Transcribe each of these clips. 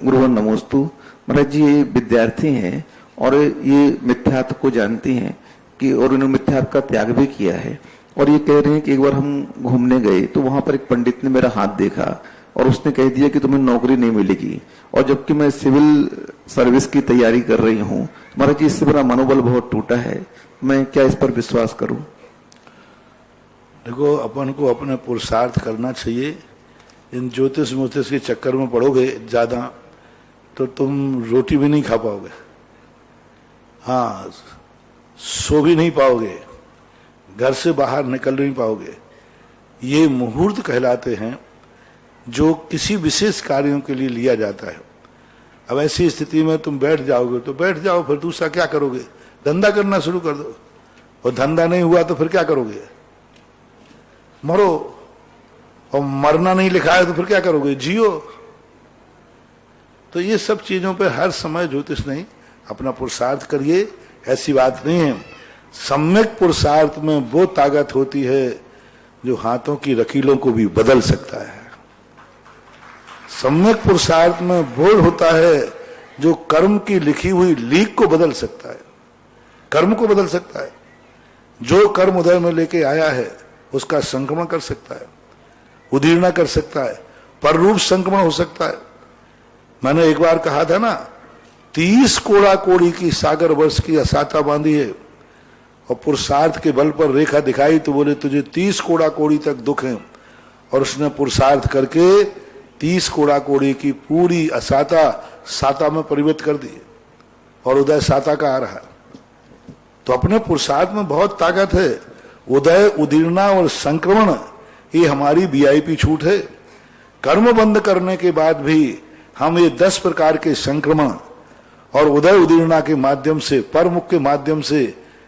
गुरुवन नमोस्तु। महाराज जी, ये विद्यार्थी हैं और ये मिथ्यात्व को जानती हैं कि, और उन्होंने मिथ्यात्व का त्याग भी किया है, और ये कह रहे हैं कि एक बार हम घूमने गए तो वहां पर एक पंडित ने मेरा हाथ देखा और उसने कह दिया कि तुम्हें नौकरी नहीं मिलेगी, और जबकि मैं सिविल सर्विस की तैयारी कर रही हूँ। महाराज जी, इससे मेरा मनोबल बहुत टूटा है, मैं क्या इस पर विश्वास करूं? देखो, अपन को अपने पुरुषार्थ करना चाहिए। इन ज्योतिष मोतिष के चक्कर में पड़ोगे ज्यादा तो तुम रोटी भी नहीं खा पाओगे, हाँ, सो भी नहीं पाओगे, घर से बाहर निकल नहीं पाओगे। ये मुहूर्त कहलाते हैं जो किसी विशेष कार्यों के लिए लिया जाता है। अब ऐसी स्थिति में तुम बैठ जाओगे तो बैठ जाओ, फिर दूसरा क्या करोगे? धंधा करना शुरू कर दो, और धंधा नहीं हुआ तो फिर क्या करोगे? मरो, और मरना नहीं लिखा है तो फिर क्या करोगे? जियो। तो ये सब चीजों पे हर समय ज्योतिष नहीं, अपना पुरुषार्थ करिए, ऐसी बात नहीं है। सम्यक पुरुषार्थ में वो ताकत होती है जो हाथों की लकीरों को भी बदल सकता है। सम्यक पुरुषार्थ में वो होता है जो कर्म की लिखी हुई लीक को बदल सकता है, कर्म को बदल सकता है। जो कर्म उदय में लेके आया है उसका संक्रमण कर सकता है, उदीर्णा कर सकता है, पर रूप संक्रमण हो सकता है। मैंने एक बार कहा था ना, 30 कोड़ा कोड़ी की सागर वर्ष की असाता बांधी है और पुरुषार्थ के बल पर रेखा दिखाई तो बोले तुझे 30 कोड़ा कोड़ी तक दुख है, और उसने पुरुषार्थ करके 30 कोड़ा कोड़ी की पूरी असाता साता में परिवर्तित कर दी, और उदय साता का आ रहा है। तो अपने पुरुषार्थ में बहुत ताकत है। उदय, उदीर्णा और संक्रमण ये हमारी वीआईपी छूट है। कर्म बंद करने के बाद भी हम ये 10 प्रकार के संक्रमण और उदय उदीर्णा के माध्यम से, परमुख के माध्यम से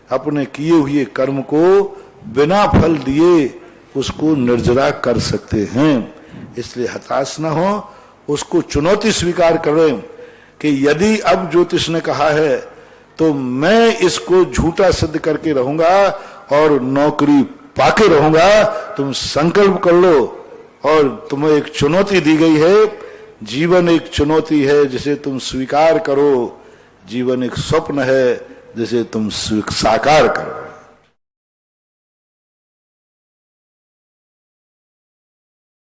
अपने किए हुए कर्म को बिना फल दिए उसको निर्जरा कर सकते हैं। इसलिए हताश न हो, उसको चुनौती स्वीकार करें कि यदि अब ज्योतिष ने कहा है तो मैं इसको झूठा सिद्ध करके रहूंगा और नौकरी पाके रहूंगा। तुम संकल्प कर लो, और तुम्हें एक चुनौती दी गई है। जीवन एक चुनौती है जिसे तुम स्वीकार करो, जीवन एक स्वप्न है जिसे तुम साकार करो।